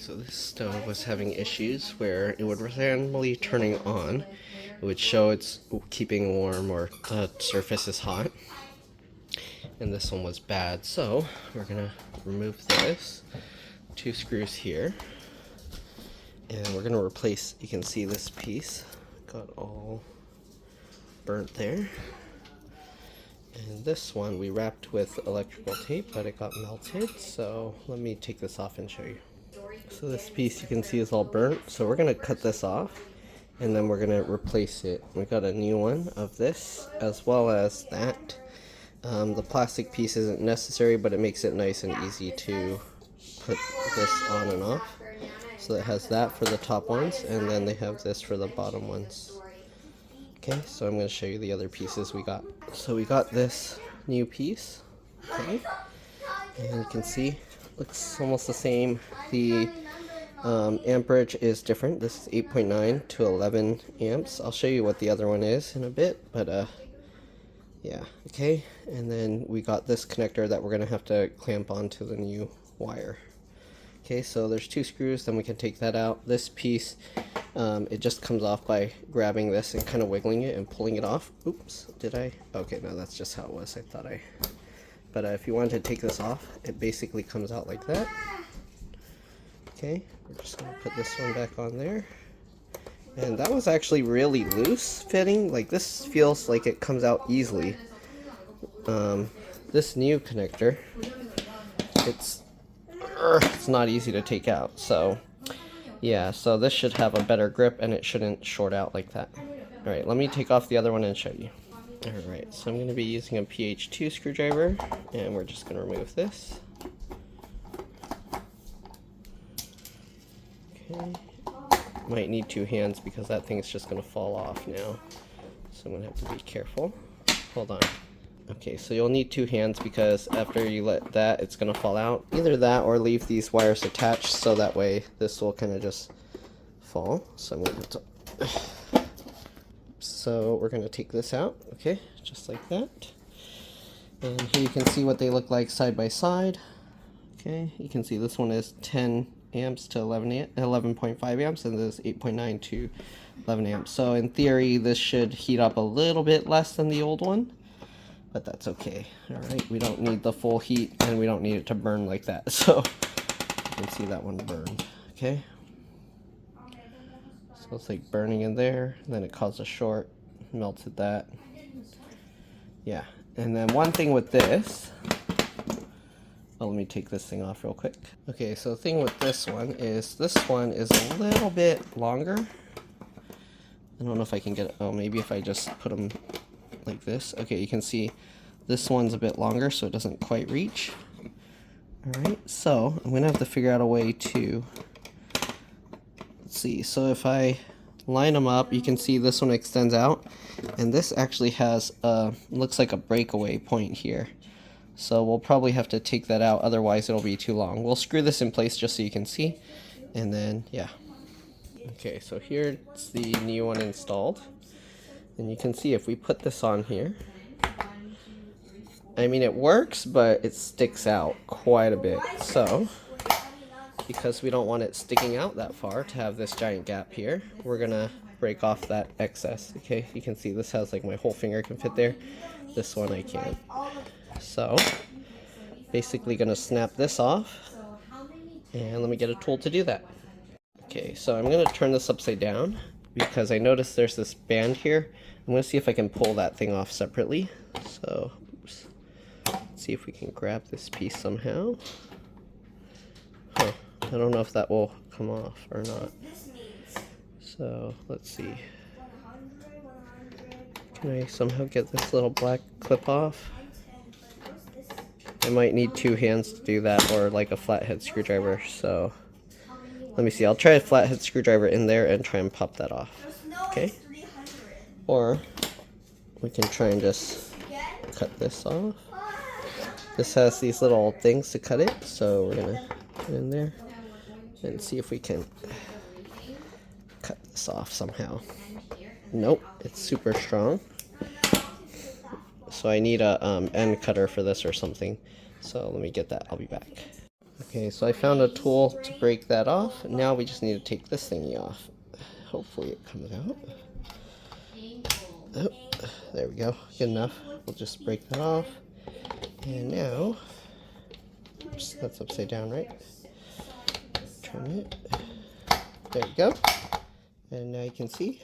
So this stove was having issues where it would randomly turning on. It would show it's keeping warm or the surface is hot. And this one was bad, so we're gonna remove this. 2 screws here. And we're gonna replace, you can see this piece got all burnt there. And this one we wrapped with electrical tape, but it got melted. So let me take this off and show you. So this piece you can see is all burnt. So we're gonna cut this off and then we're gonna replace it. We got a new one of this as well as that. The plastic piece isn't necessary, but it makes it nice and easy to put this on and off. So it has that for the top ones, and then they have this for the bottom ones. Okay, so I'm going to show you the other pieces we got. So we got this new piece, okay, and you can see looks almost the same. The amperage is different. This is 8.9 to 11 amps. I'll show you what the other one is in a bit, but yeah, okay, and then we got this connector that we're going to have to clamp onto the new wire. Okay, so there's 2 screws, then we can take that out. This piece, it just comes off by grabbing this and kind of wiggling it and pulling it off. Oops, did I? Okay, no, that's just how it was. I thought I... But if you wanted to take this off, it basically comes out like that. Okay, we're just going to put this one back on there. And that was actually really loose fitting. Like, this feels like it comes out easily. This new connector, it's not easy to take out. So yeah, so this should have a better grip and it shouldn't short out like that. Alright, let me take off the other one and show you. Alright, so I'm going to be using a PH2 screwdriver and we're just going to remove this. Okay. Might need 2 hands because that thing's just going to fall off now. So I'm going to have to be careful. Hold on. Okay, so you'll need 2 hands because after you let that, it's going to fall out. Either that or leave these wires attached so that way this will kind of just fall. So I'm going to have to... So we're going to take this out, okay, just like that. And here you can see what they look like side by side. Okay, you can see this one is 10 amps to 11.5 amps, and this is 8.9 to 11 amps. So in theory, this should heat up a little bit less than the old one, but that's okay. All right, we don't need the full heat, and we don't need it to burn like that. So you can see that one burned. Okay. So it's like burning in there, and then it caused a short, melted that. Yeah, and then one thing with this. Oh, let me take this thing off real quick. Okay, so the thing with this one is a little bit longer. I don't know if I can get it. Oh, maybe if I just put them like this. Okay, you can see this one's a bit longer, so it doesn't quite reach. Alright, so I'm going to have to figure out a way to... Let's see, so if I line them up, you can see this one extends out. And this actually has looks like a breakaway point here. So we'll probably have to take that out, otherwise it'll be too long. We'll screw this in place just so you can see, and then, yeah. Okay, so here's the new one installed. And you can see if we put this on here, I mean, it works, but it sticks out quite a bit. So, because we don't want it sticking out that far to have this giant gap here, we're gonna break off that excess. Okay, you can see this has like my whole finger can fit there. This one I can't. So, basically gonna snap this off, and let me get a tool to do that. Okay, so I'm gonna turn this upside down because I noticed there's this band here. I'm gonna see if I can pull that thing off separately. So, oops. Let's see if we can grab this piece somehow. Huh, I don't know if that will come off or not. So, let's see. Can I somehow get this little black clip off? I might need 2 hands to do that, or like a flathead screwdriver. So let me see, I'll try a flathead screwdriver in there and try and pop that off. Okay, or we can try and just cut this off. This has these little things to cut it, so we're gonna put it in there and see if we can cut this off somehow. Nope, it's super strong. So I need a end cutter for this or something. So let me get that. I'll be back. Okay, so I found a tool to break that off. Now we just need to take this thingy off. Hopefully it comes out. Oh, there we go. Good enough. We'll just break that off. And now, oops, that's upside down, right? Turn it. There we go. And now you can see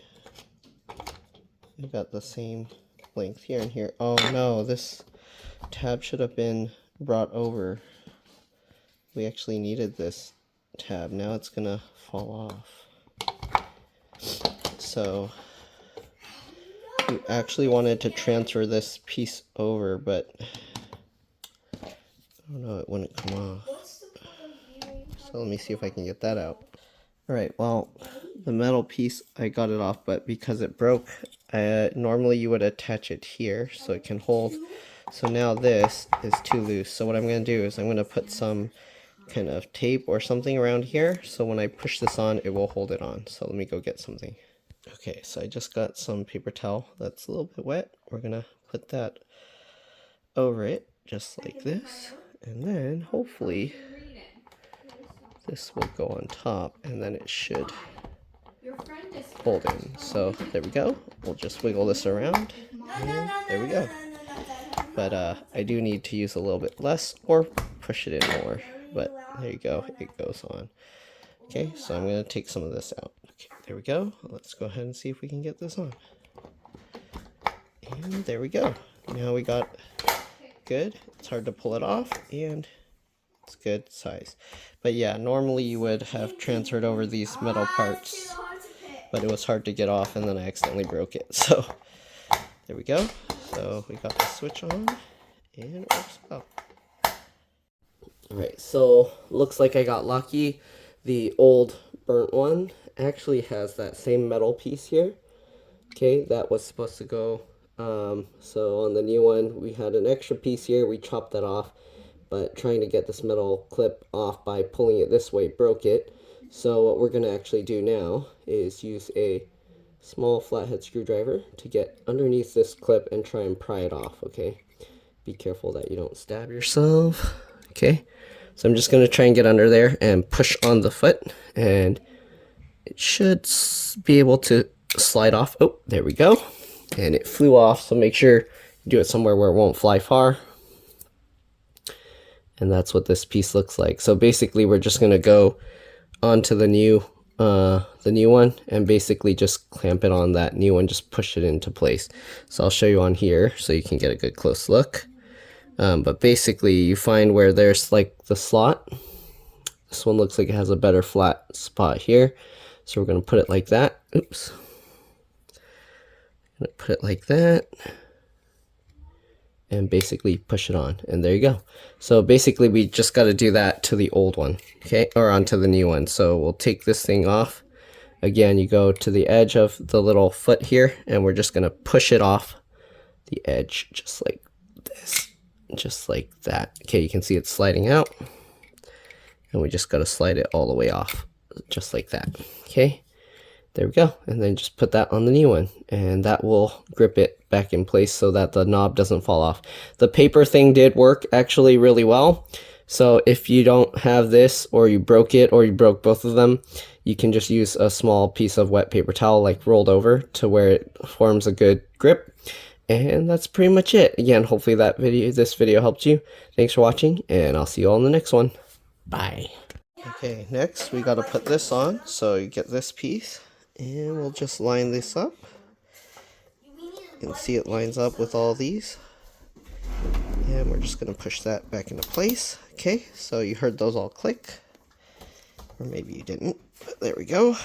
we've got the same length here and here. Oh no, this tab should have been brought over. We actually needed this tab. Now it's gonna fall off. So we actually wanted to transfer this piece over, but I don't know, it wouldn't come off. So let me see if I can get that out. Alright, well, the metal piece, I got it off, but because it broke, normally you would attach it here so it can hold. So now this is too loose. So what I'm going to do is I'm going to put some kind of tape or something around here, so when I push this on, it will hold it on. So let me go get something. Okay, so I just got some paper towel that's a little bit wet. We're going to put that over it, just like this. And then, hopefully, this will go on top, and then it should hold in. So there we go. We'll just wiggle this around, and there we go. But I do need to use a little bit less or push it in more. But there you go. It goes on. Okay, so I'm going to take some of this out. Okay, there we go. Let's go ahead and see if we can get this on. And there we go. Now we got good. It's hard to pull it off, and it's good size. But yeah, normally you would have transferred over these metal parts, but it was hard to get off, and then I accidentally broke it. So there we go. So we got the switch on, and it works well. Alright, so looks like I got lucky. The old burnt one actually has that same metal piece here. Okay, that was supposed to go. So on the new one, we had an extra piece here. We chopped that off, but trying to get this metal clip off by pulling it this way broke it. So what we're going to actually do now is use a small flathead screwdriver to get underneath this clip and try and pry it off, okay? Be careful that you don't stab yourself, okay? So I'm just going to try and get under there and push on the foot, and it should be able to slide off. Oh, there we go. And it flew off, so make sure you do it somewhere where it won't fly far. And that's what this piece looks like. So basically we're just going to go onto the new one and basically just clamp it on that new one, just push it into place. So I'll show you on here so you can get a good close look. But basically you find where there's like the slot. This one looks like it has a better flat spot here. So we're going to put it like that. Oops. I'm going to put it like that. And basically push it on, and there you go. So basically we just got to do that to the old one, okay, or onto the new one. So we'll take this thing off. Again, you go to the edge of the little foot here, and we're just going to push it off the edge just like this, just like that. Okay, you can see it's sliding out, and we just got to slide it all the way off just like that. Okay, there we go. And then just put that on the new one, and that will grip it back in place so that the knob doesn't fall off. The paper thing did work actually really well. So if you don't have this, or you broke it, or you broke both of them, you can just use a small piece of wet paper towel like rolled over to where it forms a good grip. And that's pretty much it. Again, hopefully this video helped you. Thanks for watching, and I'll see you all in the next one. Bye. Okay, next we got to put this on. So you get this piece, and we'll just line this up. You can see it lines up with all these. And we're just going to push that back into place. Okay, so you heard those all click. Or maybe you didn't, but there we go.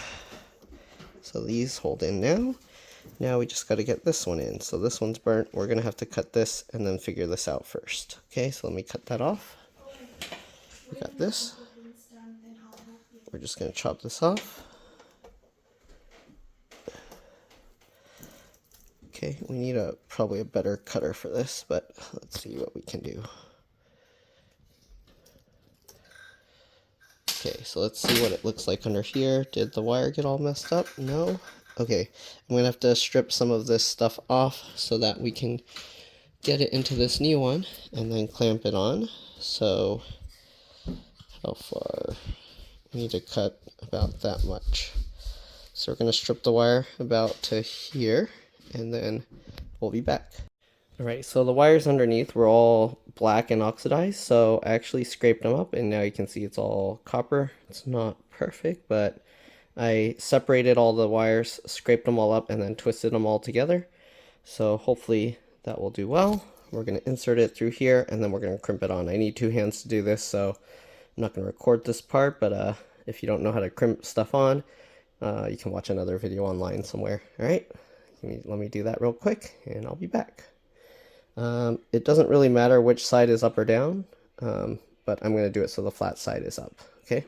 So these hold in now. Now we just got to get this one in. So this one's burnt. We're going to have to cut this and then figure this out first. Okay, so let me cut that off. We got this. We're just going to chop this off. Okay, we need probably a better cutter for this, but let's see what we can do. Okay, so let's see what it looks like under here. Did the wire get all messed up? No? Okay, I'm going to have to strip some of this stuff off so that we can get it into this new one and then clamp it on. So how far? We need to cut about that much. So we're going to strip the wire about to here, and then we'll be back. Alright, so the wires underneath were all black and oxidized, so I actually scraped them up, and now you can see it's all copper. It's not perfect, but I separated all the wires, scraped them all up, and then twisted them all together. So hopefully that will do well. We're going to insert it through here, and then we're going to crimp it on. I need 2 hands to do this, so I'm not going to record this part, but if you don't know how to crimp stuff on, you can watch another video online somewhere. Alright, let me do that real quick, and I'll be back. It doesn't really matter which side is up or down, but I'm going to do it so the flat side is up, okay?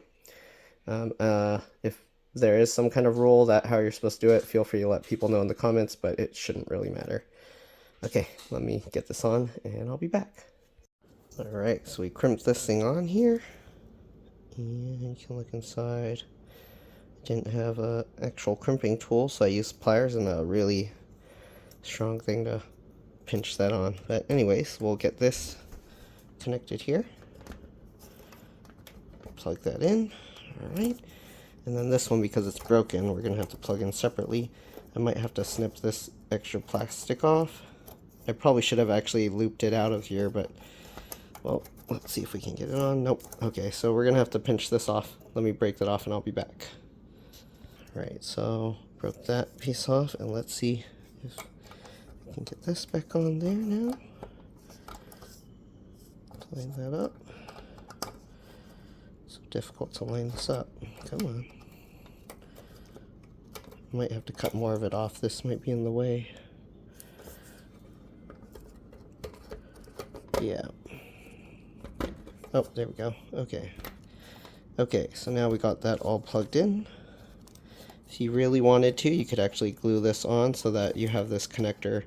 If there is some kind of rule that how you're supposed to do it, feel free to let people know in the comments, but it shouldn't really matter. Okay, let me get this on, and I'll be back. Alright, so we crimped this thing on here, and you can look inside. Didn't have an actual crimping tool, so I used pliers and a really strong thing to pinch that on. But anyways, we'll get this connected here. Plug that in. Alright. And then this one, because it's broken, we're going to have to plug in separately. I might have to snip this extra plastic off. I probably should have actually looped it out of here, but, well, let's see if we can get it on. Nope. Okay, so we're going to have to pinch this off. Let me break that off and I'll be back. Alright, so broke that piece off, and let's see if I can get this back on there now. Line that up. So difficult to line this up. Come on. Might have to cut more of it off. This might be in the way. Yeah. Oh, there we go. Okay. Okay, so now we got that all plugged in. If you really wanted to, you could actually glue this on so that you have this connector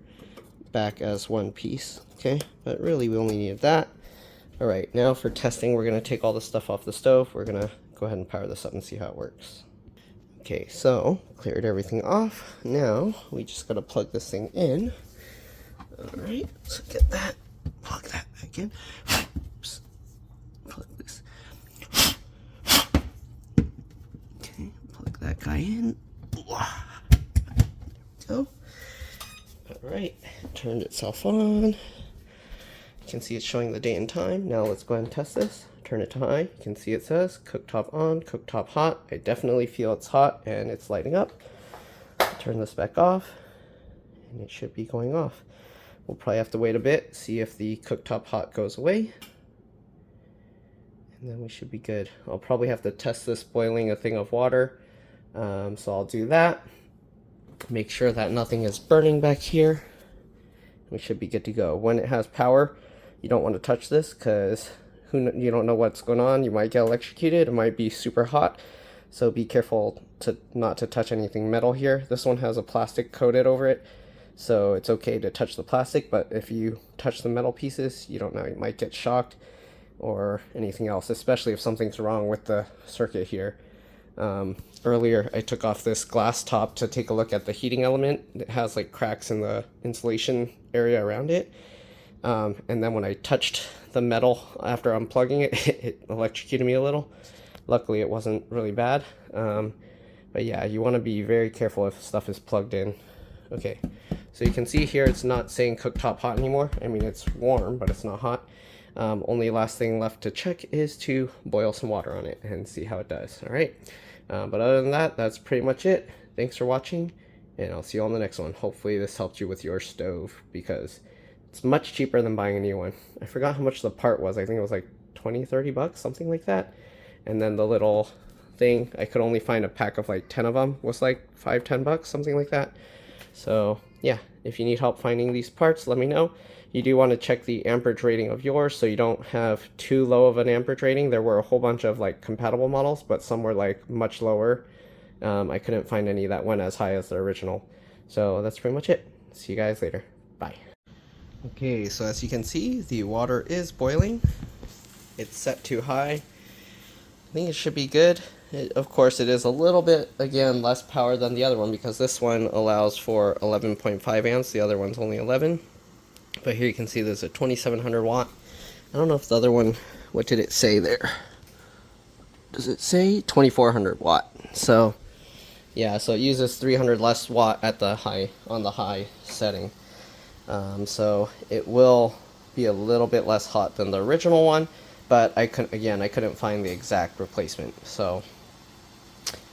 back as one piece, okay? But really, we only needed that. Alright, now for testing, we're going to take all the stuff off the stove. We're going to go ahead and power this up and see how it works. Okay, so, cleared everything off. Now, we just got to plug this thing in. Alright, so get that, plug that back in. Oops. Plug this. Okay, plug that guy in. There we go. Alright, turned itself on. You can see it's showing the date and time. Now let's go ahead and test this. Turn it to high. You can see it says cooktop on, cooktop hot. I definitely feel it's hot and it's lighting up. Turn this back off and it should be going off. We'll probably have to wait a bit, see if the cooktop hot goes away. And then we should be good. I'll probably have to test this boiling a thing of water. So I'll do that. Make sure that nothing is burning back here. We should be good to go. When it has power, you don't want to touch this because you don't know what's going on. You might get electrocuted. It might be super hot. So be careful not to touch anything metal here. This one has a plastic coated over it, so it's okay to touch the plastic, but if you touch the metal pieces, you don't know, you might get shocked or anything else, especially if something's wrong with the circuit here. Earlier I took off this glass top to take a look at the heating element. It has like cracks in the insulation area around it, and then when I touched the metal after unplugging it, it electrocuted me a little. Luckily it wasn't really bad, but yeah, you want to be very careful if stuff is plugged in. Okay, so you can see here it's not saying cooktop hot anymore. I mean, it's warm, but it's not hot. Only last thing left to check is to boil some water on it and see how it does. All right, but other than that, that's pretty much it. Thanks for watching, and I'll see you on the next one. Hopefully this helped you with your stove, because it's much cheaper than buying a new one. I forgot how much the part was. I think it was like 20-30 bucks, something like that. And then the little thing, I could only find a pack of like 10 of them, was like 5-10 bucks, something like that. So yeah, if you need help finding these parts, let me know. You do want to check the amperage rating of yours so you don't have too low of an amperage rating. There were a whole bunch of like compatible models, but some were like much lower. I couldn't find any that went as high as the original. So that's pretty much it. See you guys later. Bye. Okay, so as you can see, the water is boiling. It's set too high. I think it should be good. Of course, it is a little bit, again, less power than the other one, because this one allows for 11.5 amps, the other one's only 11. But here you can see there's a 2700 watt. I don't know if the other one, what did it say there? does it say 2400 watt? So yeah, so it uses 300 less watt at the high, on the high setting. So it will be a little bit less hot than the original one, but I couldn't find the exact replacement. So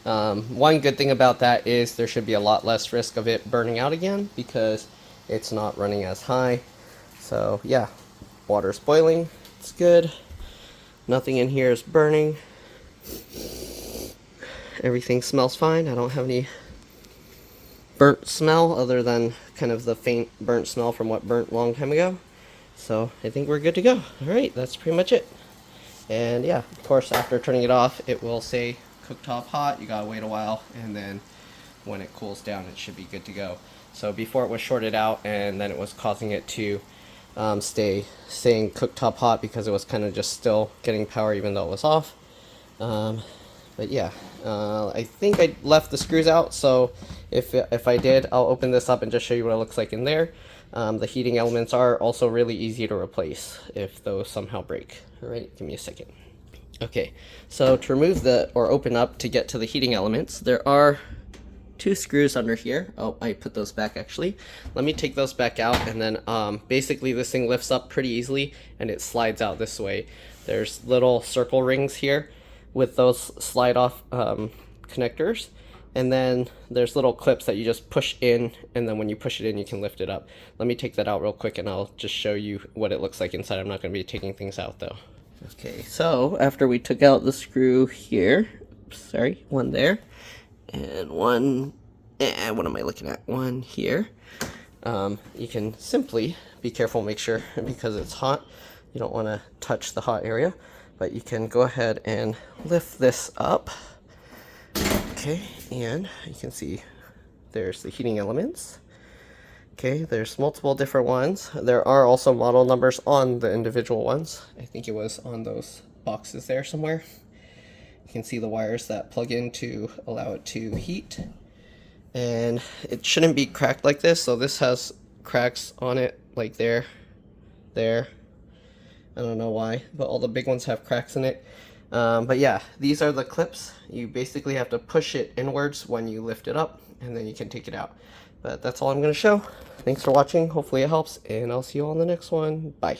one good thing about that is there should be a lot less risk of it burning out again because it's not running as high. So yeah, water's boiling, it's good. Nothing in here is burning. Everything smells fine. I don't have any burnt smell other than kind of the faint burnt smell from what burnt a long time ago. So I think we're good to go. Alright, that's pretty much it. And yeah, of course after turning it off it will say cooktop hot. You gotta wait a while, and then when it cools down it should be good to go. So before it was shorted out and then it was causing it to staying cooktop hot because it was kind of just still getting power even though it was off. But yeah, I think I left the screws out, so if I did, I'll open this up and just show you what it looks like in there. The heating elements are also really easy to replace if those somehow break. Alright, give me a second. Okay, so to remove or open up to get to the heating elements, there are two screws under here. Oh, I put those back actually. Let me take those back out, and then basically this thing lifts up pretty easily and it slides out this way. There's little circle rings here with those slide off connectors, and then there's little clips that you just push in, and then when you push it in you can lift it up. Let me take that out real quick and I'll just show you what it looks like inside. I'm not going to be taking things out though. Okay, so after we took out the screw here, oops, sorry, one there, and one, what am I looking at? One here. You can simply be careful, make sure, because it's hot, you don't want to touch the hot area, but you can go ahead and lift this up. Okay, and you can see there's the heating elements. Okay, there's multiple different ones. There are also model numbers on the individual ones. I think it was on those boxes there somewhere. You can see the wires that plug in to allow it to heat. And it shouldn't be cracked like this, so this has cracks on it, like there. I don't know why, but all the big ones have cracks in it. But yeah, these are the clips. You basically have to push it inwards when you lift it up, and then you can take it out. But that's all I'm going to show. Thanks for watching. Hopefully it helps, and I'll see you on the next one. Bye.